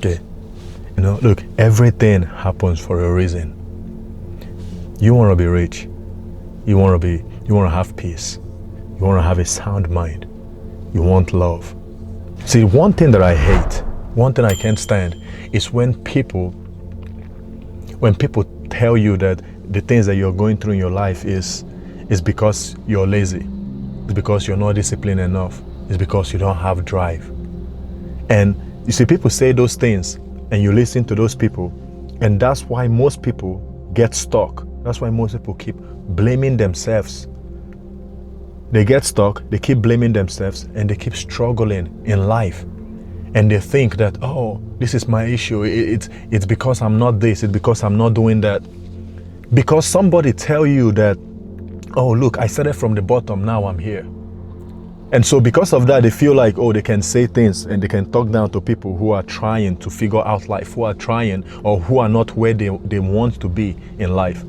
Okay. Look, everything happens for a reason. You want to be rich. You want to have peace. You want to have a sound mind. You want love. See, one thing that I hate, one thing I can't stand is when people tell you that the things that you're going through in your life is because you're lazy. It's because you're not disciplined enough. It's because you don't have drive. And you see, people say those things and you listen to those people, and that's why most people get stuck. That's why most people keep blaming themselves. They get stuck, they keep blaming themselves, and they keep struggling in life. And they think that, oh, this is my issue. It's because I'm not this. It's because I'm not doing that. Because somebody tell you that, oh, look, I started from the bottom, now I'm here. And so because of that, they feel like, oh, they can say things and they can talk down to people who are trying to figure out life, who are trying or who are not where they want to be in life.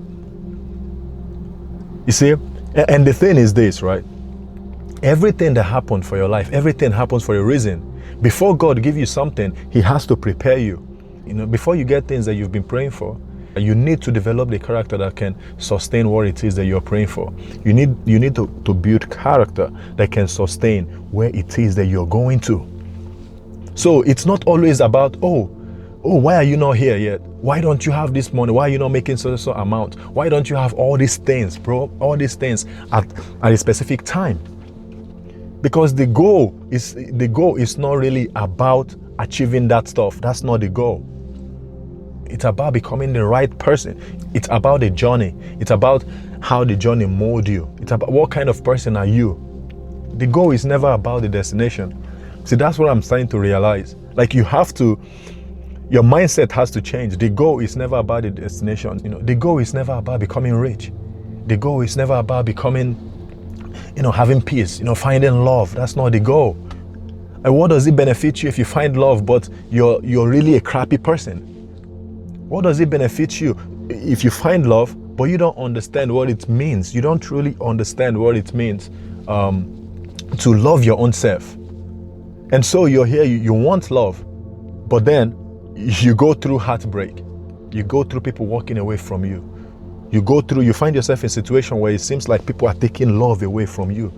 You see? And the thing is this, right? Everything that happened for your life, everything happens for a reason. Before God gives you something, He has to prepare you. Before you get things that you've been praying for, you need to develop the character that can sustain what it is that you're praying for. You need to build character that can sustain where it is that you're going to. So it's not always about, oh, why are you not here yet? Why don't you have this money? Why are you not making so amount? Why don't you have all these things, bro? All these things at a specific time. Because the goal is not really about achieving that stuff. That's not the goal. It's about becoming the right person. It's about the journey. It's about how the journey molds you. It's about what kind of person are you. The goal is never about the destination. See, that's what I'm starting to realize. Like your mindset has to change. The goal is never about the destination. The goal is never about becoming rich. The goal is never about becoming, having peace, finding love. That's not the goal. And what does it benefit you if you find love, but you're really a crappy person? What does it benefit you if you find love, but you don't understand what it means? You don't truly understand what it means to love your own self. And so you're here, you want love, but then you go through heartbreak. You go through people walking away from you. You find yourself in a situation where it seems like people are taking love away from you.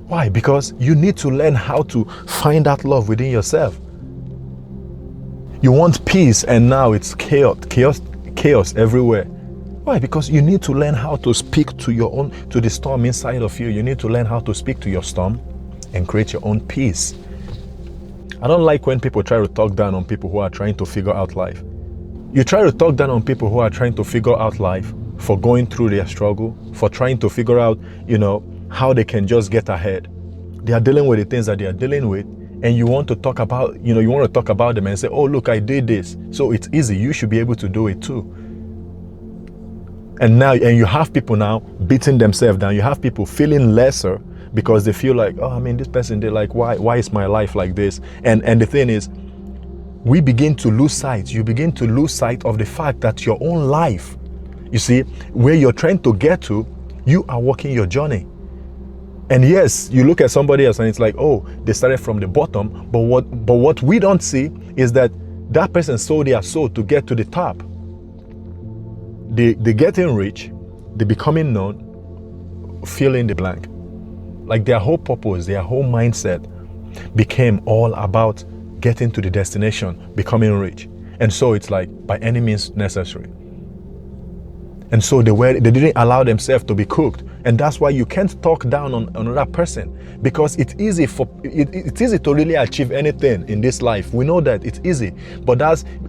Why? Because you need to learn how to find that love within yourself. You want peace and now it's chaos everywhere. Why? Because you need to learn how to speak to the storm inside of you. You need to learn how to speak to your storm and create your own peace. I don't like when people try to talk down on people who are trying to figure out life. You try to talk down on people who are trying to figure out life for going through their struggle, for trying to figure out, how they can just get ahead. They are dealing with the things that they are dealing with, and you want to talk about, them and say, oh, look, I did this. So it's easy. You should be able to do it too. And you have people now beating themselves down. You have people feeling lesser because they feel like, this person did, like, why is my life like this? And the thing is, you begin to lose sight of the fact that your own life, you see, where you're trying to get to, you are walking your journey. And yes, you look at somebody else and it's like, oh, they started from the bottom. But what we don't see is that person sold their soul to get to the top. They getting rich, they becoming known, fill in the blank. Like their whole purpose, their whole mindset became all about getting to the destination, becoming rich. And so it's like by any means necessary. And so they didn't allow themselves to be cooked. And that's why you can't talk down on another person, because it's easy to really achieve anything in this life. We know that it's easy, but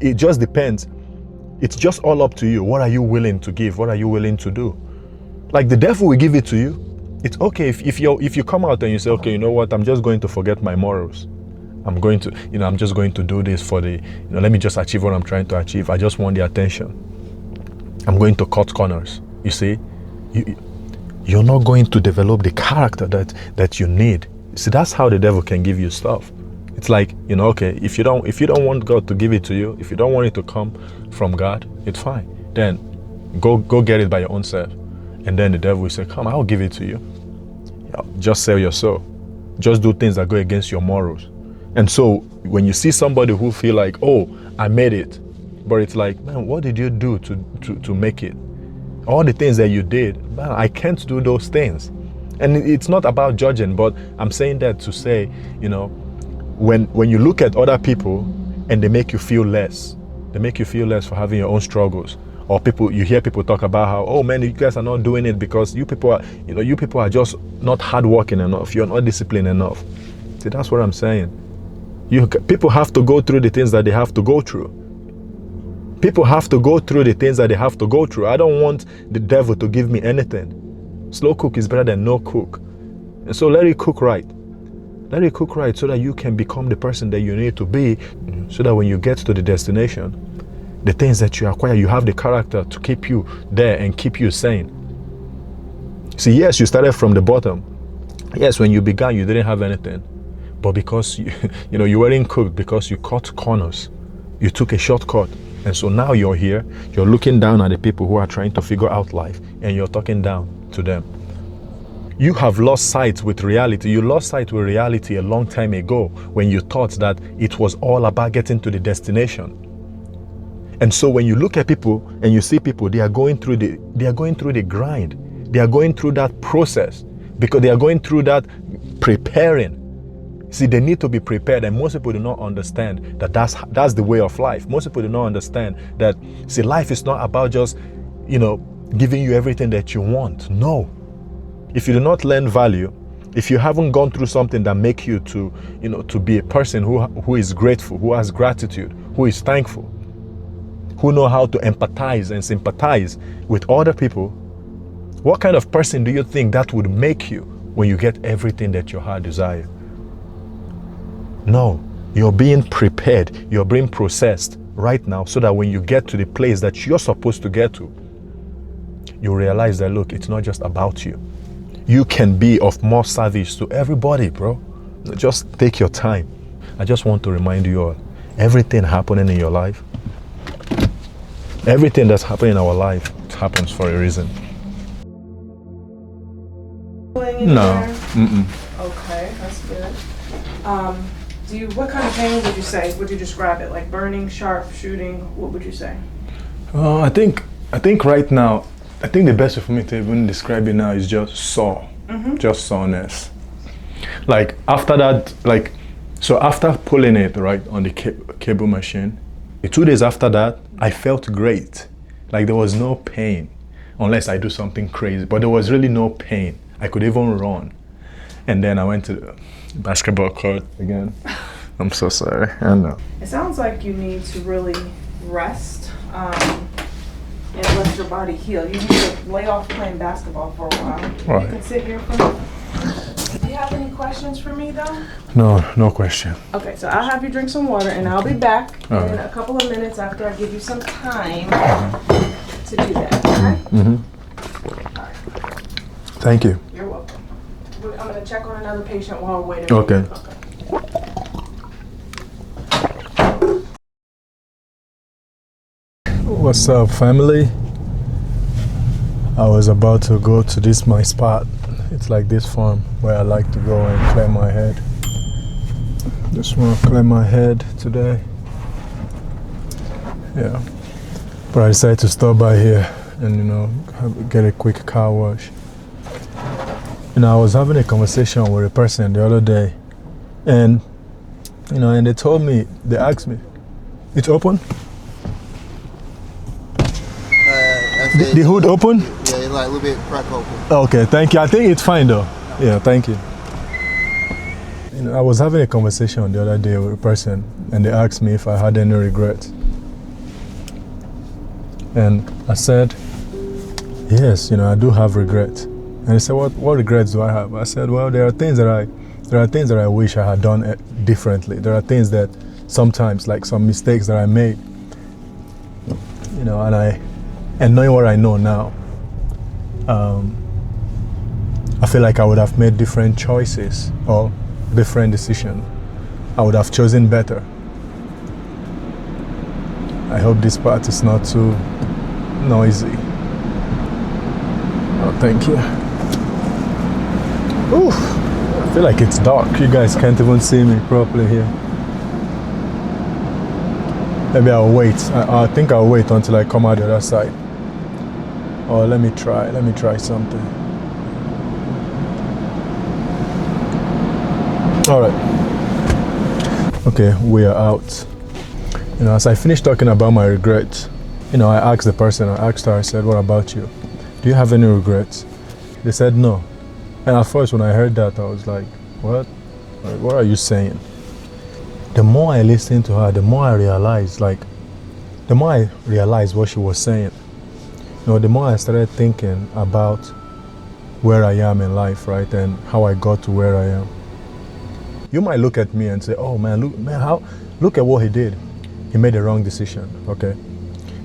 it just depends. It's just all up to you. What are you willing to give? What are you willing to do? Like the devil will give it to you. It's okay if you come out and you say, okay, you know what? I'm just going to forget my morals. I'm going to, I'm just going to do this for let me just achieve what I'm trying to achieve. I just want the attention. I'm going to cut corners. You see, you're not going to develop the character that you need. See, that's how the devil can give you stuff. It's like, okay, if you don't want God to give it to you, if you don't want it to come from God, it's fine. Then go get it by your own self. And then the devil will say, come, I'll give it to you. Just sell your soul. Just do things that go against your morals. And so when you see somebody who feel like, oh, I made it, but it's like, man, what did you do to make it? All the things that you did, man, I can't do those things. And it's not about judging, but I'm saying that to say, when you look at other people and they make you feel less, for having your own struggles. Or you hear people talk about how, oh man, you guys are not doing it because you people are just not hardworking enough. You're not disciplined enough. See, that's what I'm saying. People have to go through the things that they have to go through. People have to go through the things that they have to go through. I don't want the devil to give me anything. Slow cook is better than no cook. And so let it cook right. Let it cook right so that you can become the person that you need to be, so that when you get to the destination, the things that you acquire, you have the character to keep you there and keep you sane. See, yes, you started from the bottom. Yes, when you began, you didn't have anything. But because you weren't cooked, because you cut corners, you took a shortcut. And so now you're here, you're looking down at the people who are trying to figure out life, and you're talking down to them. You have lost sight with reality. You lost sight with reality a long time ago when you thought that it was all about getting to the destination. And so when you look at people and you see people, they are going through the grind. They are going through that process because they are going through that preparing. See, they need to be prepared, and most people do not understand that that's the way of life. Most people do not understand that, see, life is not about just, giving you everything that you want. No. If you do not learn value, if you haven't gone through something that make you to be a person who is grateful, who has gratitude, who is thankful, who know how to empathize and sympathize with other people, what kind of person do you think that would make you when you get everything that your heart desires? No, you're being prepared, you're being processed right now so that when you get to the place that you're supposed to get to, you realize that, look, it's not just about you. You can be of more service to everybody, bro. Just take your time. I just want to remind you all, everything happening in your life, everything that's happening in our life, it happens for a reason. No. Mm-mm. Okay, that's good. What kind of pain would you say? Would you describe it? Like burning, sharp, shooting? What would you say? I think right now, I think the best way for me to even describe it now is just sore. Mm-hmm. Just soreness. Like after that, so after pulling it right on the cable machine, 2 days after that, I felt great. Like there was no pain, unless I do something crazy, but there was really no pain. I could even run. And then I went to the basketball court again. I'm so sorry. I know. It sounds like you need to really rest and let your body heal. You need to lay off playing basketball for a while. Right. You can sit here for me. Do you have any questions for me though? No question. Okay, so I'll have you drink some water and I'll be back in a couple of minutes after I give you some time to do that, okay? Mm-hmm. All right. Thank you. You're welcome. I'm going to check on another patient while we're waiting. Okay. What's up, family? I was about to go to my spot. It's like this farm where I like to go and clear my head. Just want to clear my head today. Yeah. But I decided to stop by here and, get a quick car wash. I was having a conversation with a person the other day, and and they asked me, it's open? The hood open? Yeah, it's like a little bit crack open. Okay, thank you. I think it's fine though. Yeah, thank you. I was having a conversation the other day with a person, and they asked me if I had any regrets. And I said, yes, I do have regrets. And they said, what regrets do I have? I said, well, there are things that I wish I had done differently. There are things that sometimes, like some mistakes that I made, and knowing what I know now, I feel like I would have made different choices or different decisions. I would have chosen better. I hope this part is not too noisy. Oh, thank you. Ooh, I feel like it's dark. You guys can't even see me properly here. Maybe I'll wait. I think I'll wait until I come out the other side. Or let me try something. All right. Okay, we are out. As I finished talking about my regrets, I asked her, I said, what about you? Do you have any regrets? They said no. And at first when I heard that, I was like, what? Like, what are you saying? The more I listened to her, the more I realized what she was saying. The more I started thinking about where I am in life, right? And how I got to where I am. You might look at me and say, oh man, look at what he did. He made a wrong decision, okay?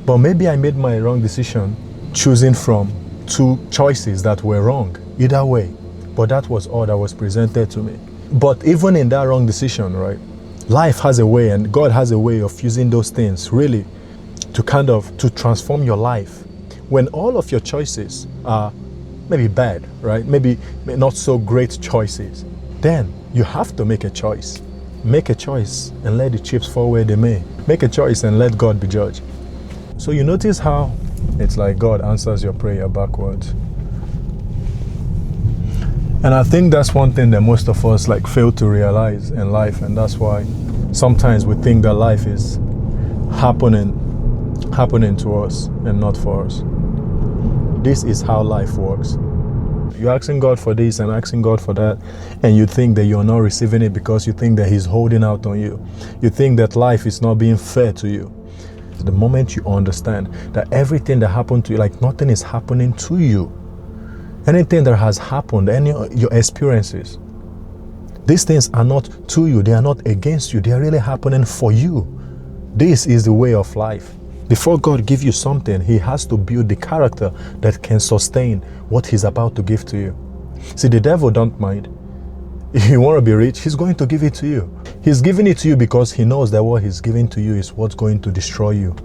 But maybe I made my wrong decision choosing from two choices that were wrong, either way. But that was all that was presented to me. But even in that wrong decision, right? Life has a way, and God has a way of using those things really to transform your life. When all of your choices are maybe bad, right? Maybe not so great choices, then you have to make a choice. Make a choice and let the chips fall where they may. Make a choice and let God be judge. So you notice how it's like God answers your prayer backwards. And I think that's one thing that most of us fail to realize in life, and that's why sometimes we think that life is happening to us and not for us. This is how life works. You're asking God for this and asking God for that, and you think that you're not receiving it because you think that He's holding out on you. You think that life is not being fair to you. The moment you understand that everything that happened to you, nothing is happening to you. Anything that has happened, your experiences, these things are not to you. They are not against you. They are really happening for you. This is the way of life. Before God gives you something, He has to build the character that can sustain what He's about to give to you. See, the devil don't mind. If you want to be rich, he's going to give it to you. He's giving it to you because he knows that what he's giving to you is what's going to destroy you.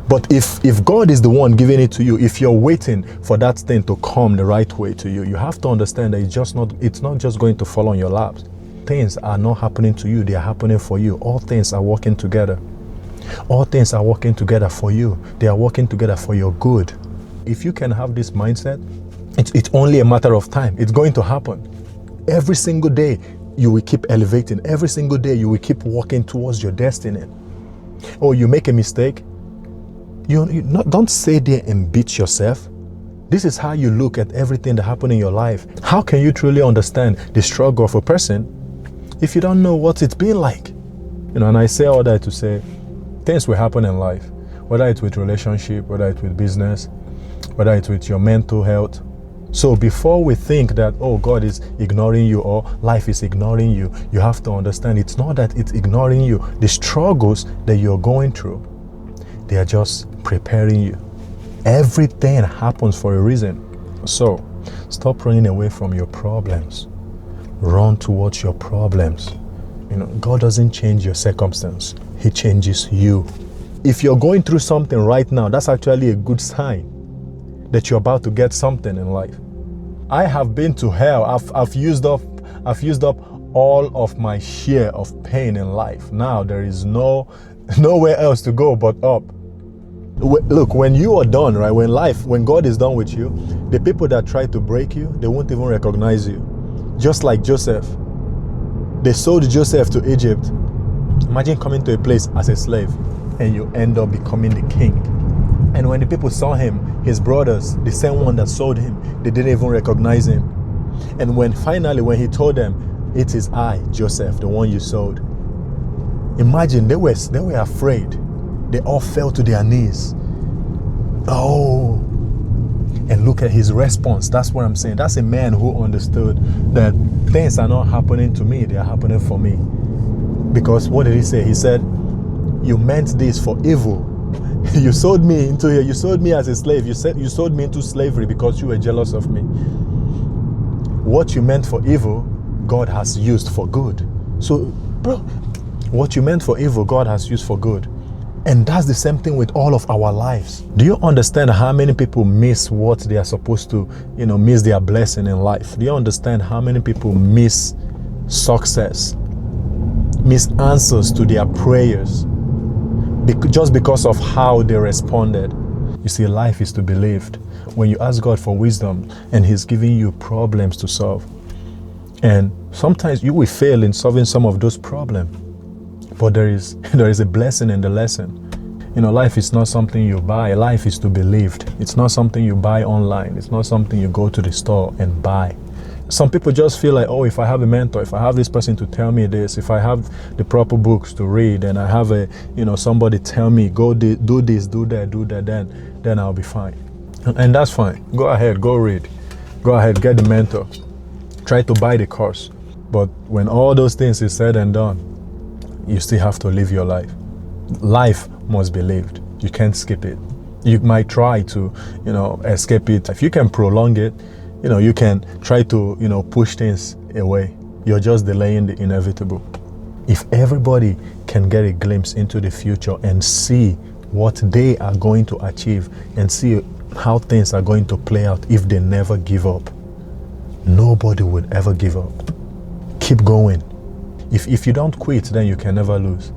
But if God is the one giving it to you, if you're waiting for that thing to come the right way to you, you have to understand that it's not just going to fall on your laps. Things are not happening to you, they are happening for you. All things are working together. All things are working together for you. They are working together for your good. If you can have this mindset, it's only a matter of time. It's going to happen. Every single day, you will keep elevating. Every single day, you will keep walking towards your destiny. Or you make a mistake, don't stay there and beat yourself. This is how you look at everything that happened in your life. How can you truly understand the struggle of a person if you don't know what it's been like? And I say all that to say, things will happen in life, whether it's with relationship, whether it's with business, whether it's with your mental health. So before we think that, oh, God is ignoring you or life is ignoring you, you have to understand it's not that it's ignoring you. The struggles that you're going through, they are just preparing you. Everything happens for a reason. So stop running away from your problems. Run towards your problems. God doesn't change your circumstance. He changes you. If you're going through something right now, that's actually a good sign that you're about to get something in life. I have been to hell. I've used up all of my share of pain in life. Now there is nowhere else to go but up. Look, when you are done, right? When God is done with you, the people that try to break you, they won't even recognize you. Just like Joseph. They sold Joseph to Egypt. Imagine coming to a place as a slave and you end up becoming the king. And when the people saw him, his brothers, the same one that sold him, they didn't even recognize him. And when he told them, it is I, Joseph, the one you sold. Imagine, they were afraid. They all fell to their knees. Oh, and look at his response. That's what I'm saying. That's a man who understood that things are not happening to me, they are happening for me. Because what did he say? He said, you meant this for evil. You sold me into here. You sold me as a slave. You sold me into slavery because you were jealous of me. What you meant for evil, God has used for good. So, bro, what you meant for evil, God has used for good. And that's the same thing with all of our lives. Do you understand how many people miss what they are supposed to, miss their blessing in life? Do you understand how many people miss success, miss answers to their prayers just because of how they responded. You see, life is to be lived. When you ask God for wisdom and He's giving you problems to solve, and sometimes you will fail in solving some of those problems, but there is a blessing in the lesson. You know, life is not something you buy. Life is to be lived. It's not something you buy online. It's not something you go to the store and buy. Some people just feel like, oh, if I have a mentor, if I have this person to tell me this, if I have the proper books to read, and I have somebody tell me, do this, do that, then I'll be fine. And that's fine. Go ahead, go read. Go ahead, get the mentor. Try to buy the course. But when all those things is said and done, you still have to live your life. Life must be lived. You can't skip it. You might try to, escape it. If you can prolong it, you can try to, push things away. You're just delaying the inevitable. If everybody can get a glimpse into the future and see what they are going to achieve and see how things are going to play out if they never give up, nobody would ever give up. Keep going. If you don't quit, then you can never lose.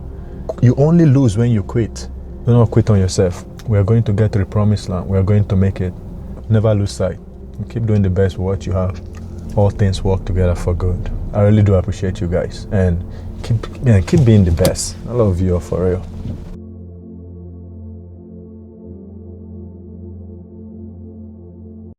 You only lose when you quit. Do not quit on yourself. We are going to get to the promised land. We are going to make it. Never lose sight. Keep doing the best with what you have. All things work together for good. I really do appreciate you guys. And keep being the best. I love you all for real.